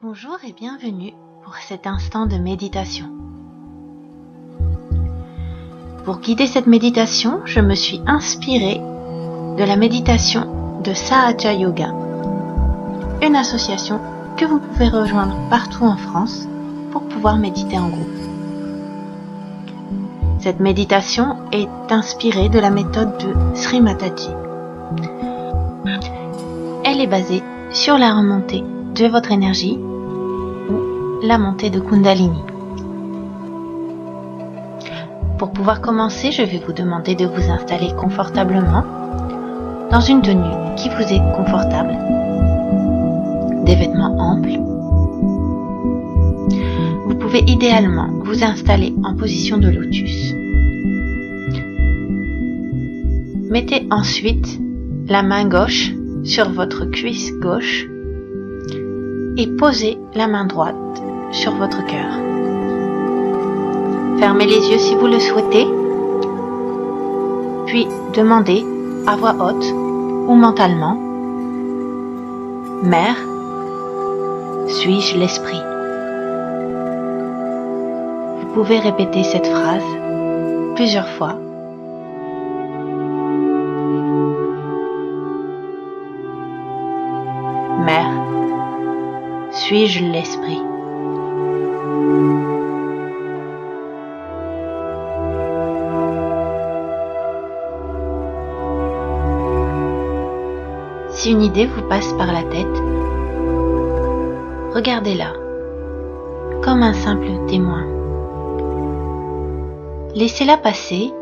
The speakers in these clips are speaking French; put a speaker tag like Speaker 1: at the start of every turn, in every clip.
Speaker 1: Bonjour et bienvenue pour cet instant de méditation. Pour guider cette méditation, je me suis inspirée de la méditation de Sahaja Yoga, une association que vous pouvez rejoindre partout en France pour pouvoir méditer en groupe. Cette méditation est inspirée de la méthode de Sri Mataji. Elle est basée sur la remontée de votre énergie ou la montée de Kundalini. Pour pouvoir commencer, je vais vous demander de vous installer confortablement dans une tenue qui vous est confortable, des vêtements amples. Vous pouvez idéalement vous installer en position de lotus. Mettez ensuite la main gauche sur votre cuisse gauche et posez la main droite sur votre cœur. Fermez les yeux si vous le souhaitez, puis demandez à voix haute ou mentalement: Mère, suis-je l'esprit? Vous pouvez répéter cette phrase plusieurs fois. Mère, suis-je l'esprit? Si une idée vous passe par la tête, regardez-la comme un simple témoin. Laissez-la passer .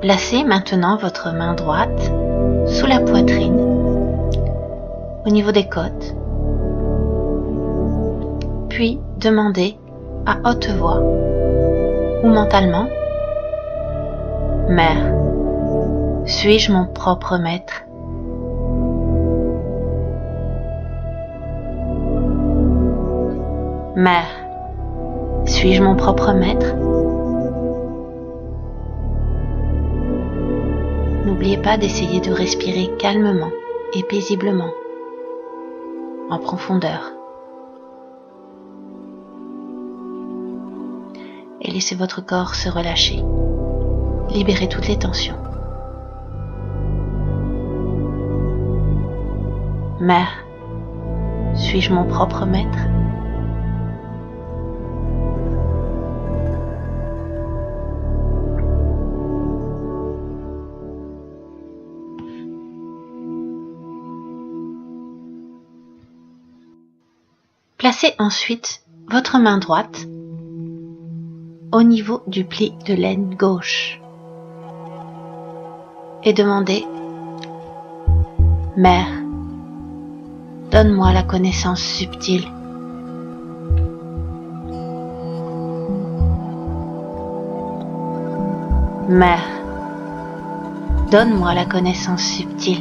Speaker 1: Placez maintenant votre main droite sous la poitrine, au niveau des côtes, puis demandez à haute voix ou mentalement: Mère, suis-je mon propre maître? Mère, suis-je mon propre maître? N'oubliez pas d'essayer de respirer calmement et paisiblement, en profondeur. Et laissez votre corps se relâcher. Libérez toutes les tensions. Mère, suis-je mon propre maître? Placez ensuite votre main droite au niveau du pli de l'aine gauche et demandez: Mère, donne-moi la connaissance subtile. Mère, donne-moi la connaissance subtile.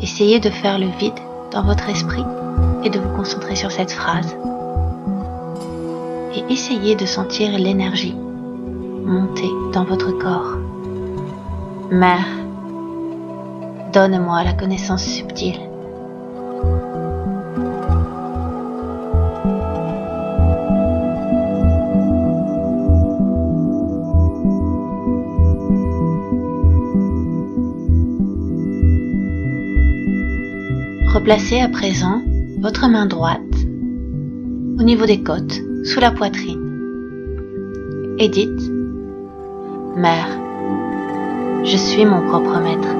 Speaker 1: Essayez de faire le vide dans votre esprit et de vous concentrer sur cette phrase. Et essayez de sentir l'énergie monter dans votre corps. Mère, donne-moi la connaissance subtile. Replacez à présent votre main droite au niveau des côtes, sous la poitrine, et dites: Mère, je suis mon propre maître.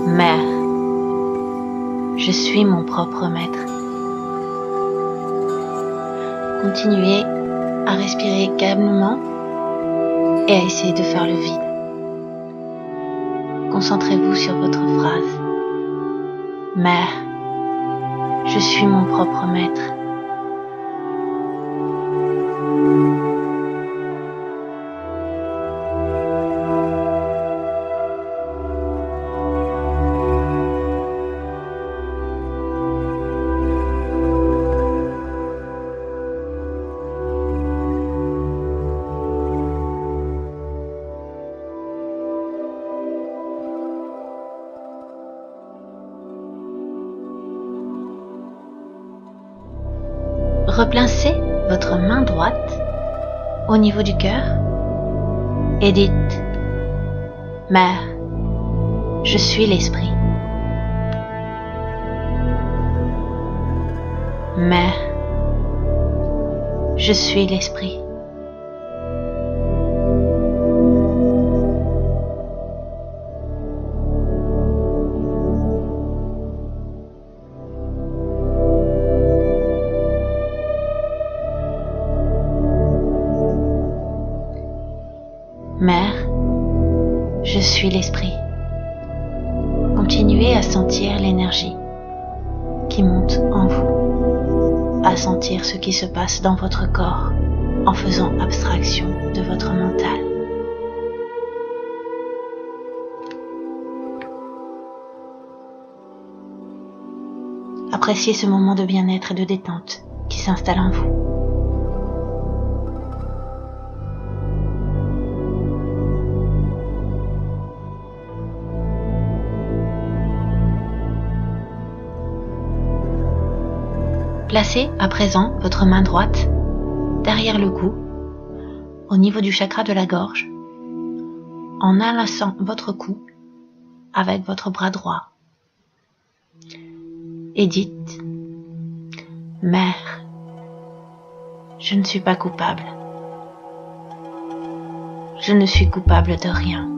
Speaker 1: Mère, je suis mon propre maître. Continuez à respirer calmement et à essayer de faire le vide. Concentrez-vous sur votre phrase. Mère, Je suis mon propre maître. Replacez votre main droite au niveau du cœur et dites « Mère, je suis l'esprit. Mère, je suis l'esprit. Mère, je suis l'esprit. » Continuez à sentir l'énergie qui monte en vous, à sentir ce qui se passe dans votre corps en faisant abstraction de votre mental. Appréciez ce moment de bien-être et de détente qui s'installe en vous. Placez à présent votre main droite derrière le cou, au niveau du chakra de la gorge, en enlaçant votre cou avec votre bras droit. Et dites « Mère, je ne suis pas coupable. Je ne suis coupable de rien.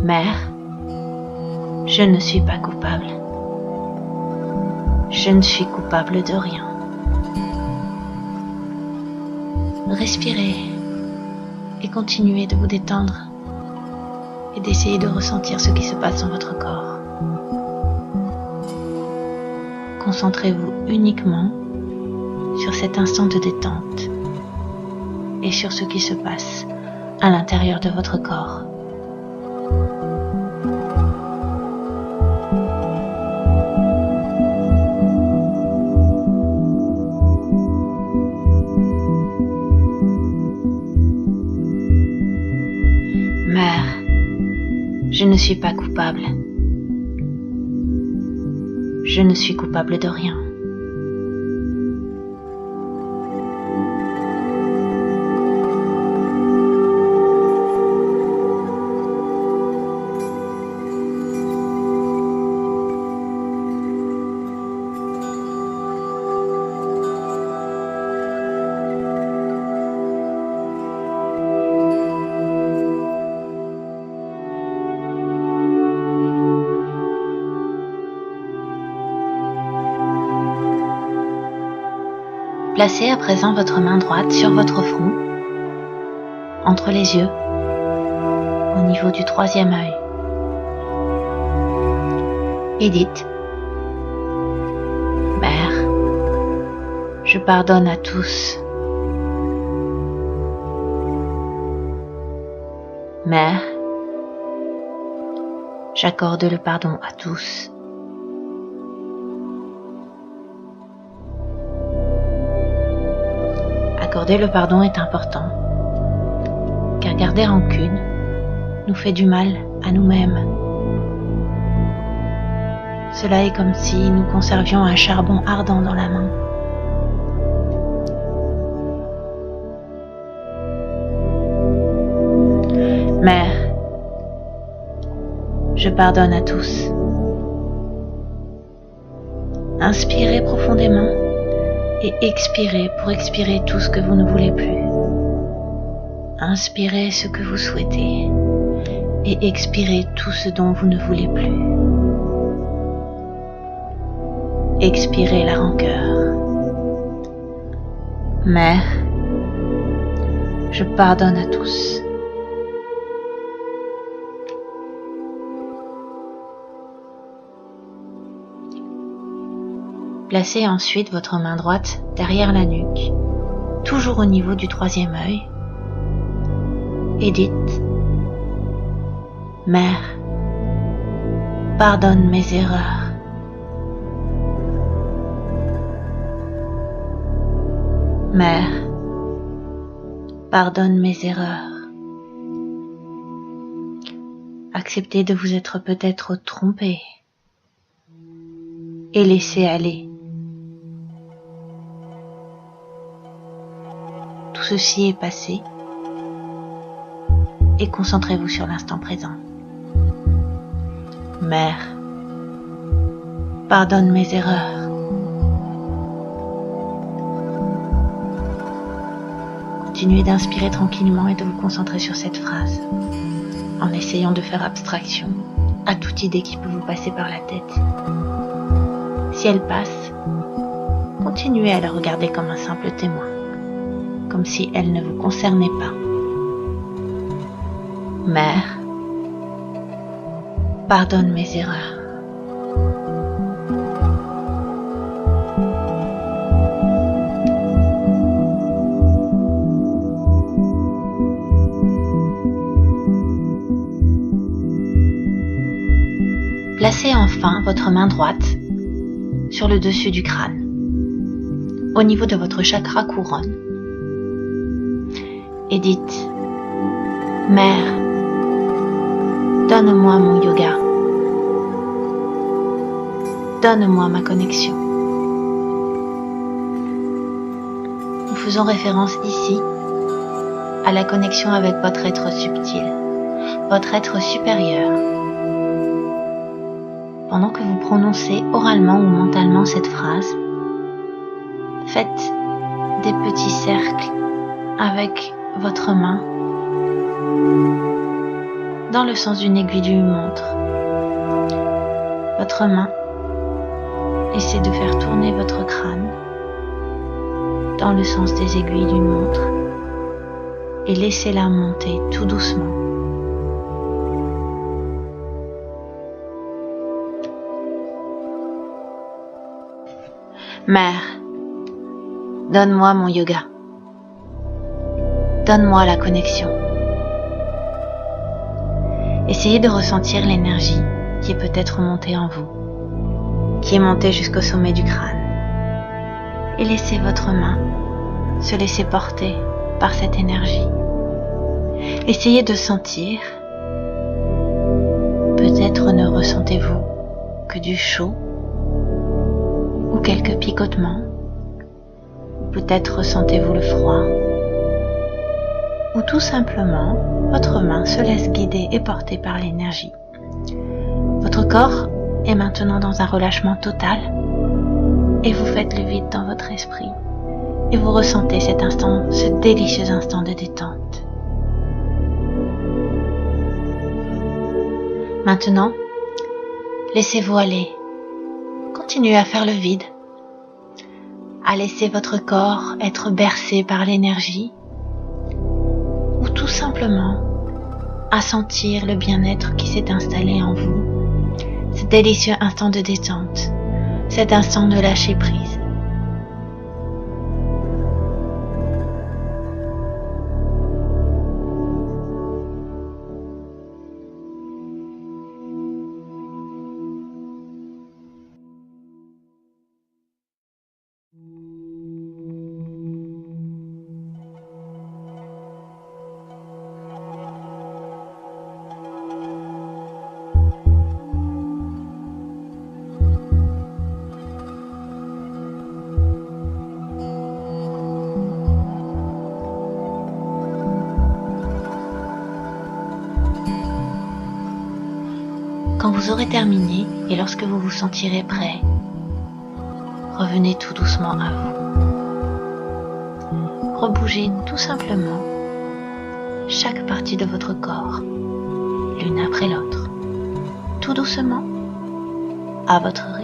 Speaker 1: Mère, je ne suis pas coupable. Je ne suis coupable de rien. » Respirez et continuez de vous détendre et d'essayer de ressentir ce qui se passe dans votre corps. Concentrez-vous uniquement sur cet instant de détente et sur ce qui se passe à l'intérieur de votre corps. Mère, je ne suis pas coupable. Je ne suis coupable de rien. Placez à présent votre main droite sur votre front, entre les yeux, au niveau du troisième œil. Et dites « Mère, je pardonne à tous. Mère, j'accorde le pardon à tous. » Accorder le pardon est important, car garder rancune nous fait du mal à nous-mêmes. Cela est comme si nous conservions un charbon ardent dans la main. Mère, je pardonne à tous. Inspirez profondément et expirez pour expirer tout ce que vous ne voulez plus. Inspirez ce que vous souhaitez et expirez tout ce dont vous ne voulez plus. Expirez la rancœur. Mère, je pardonne à tous. Placez ensuite votre main droite derrière la nuque, toujours au niveau du troisième œil, et dites: Mère, pardonne mes erreurs. Mère, pardonne mes erreurs. Acceptez de vous être peut-être trompé et laissez aller. Tout ceci est passé et concentrez-vous sur l'instant présent. Mère, pardonne mes erreurs. Continuez d'inspirer tranquillement et de vous concentrer sur cette phrase, en essayant de faire abstraction à toute idée qui peut vous passer par la tête. Si elle passe, continuez à la regarder comme un simple témoin, comme si elle ne vous concernait pas. Mère, pardonne mes erreurs. Placez enfin votre main droite sur le dessus du crâne, au niveau de votre chakra couronne, et dites: Mère, donne-moi mon yoga. Donne-moi ma connexion. Nous faisons référence ici à la connexion avec votre être subtil, votre être supérieur. Pendant que vous prononcez oralement ou mentalement cette phrase, faites des petits cercles avec votre main dans le sens d'une aiguille d'une montre. Votre main essaie de faire tourner votre crâne dans le sens des aiguilles d'une montre et laissez-la monter tout doucement. Mère, donne-moi mon yoga. Donne-moi la connexion. Essayez de ressentir l'énergie qui est peut-être montée en vous, qui est montée jusqu'au sommet du crâne. Et laissez votre main se laisser porter par cette énergie. Essayez de sentir. Peut-être ne ressentez-vous que du chaud ou quelques picotements. Peut-être ressentez-vous le froid. Ou tout simplement, votre main se laisse guider et porter par l'énergie. Votre corps est maintenant dans un relâchement total et vous faites le vide dans votre esprit et vous ressentez cet instant, ce délicieux instant de détente. Maintenant, laissez-vous aller. Continuez à faire le vide, à laisser votre corps être bercé par l'énergie ou tout simplement à sentir le bien-être qui s'est installé en vous, ce délicieux instant de détente, cet instant de lâcher prise. Quand vous aurez terminé et lorsque vous vous sentirez prêt, revenez tout doucement à vous. Rebougez tout simplement chaque partie de votre corps, l'une après l'autre, tout doucement, à votre rythme.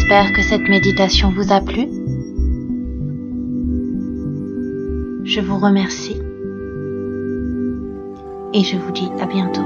Speaker 1: J'espère que cette méditation vous a plu. Je vous remercie et je vous dis à bientôt.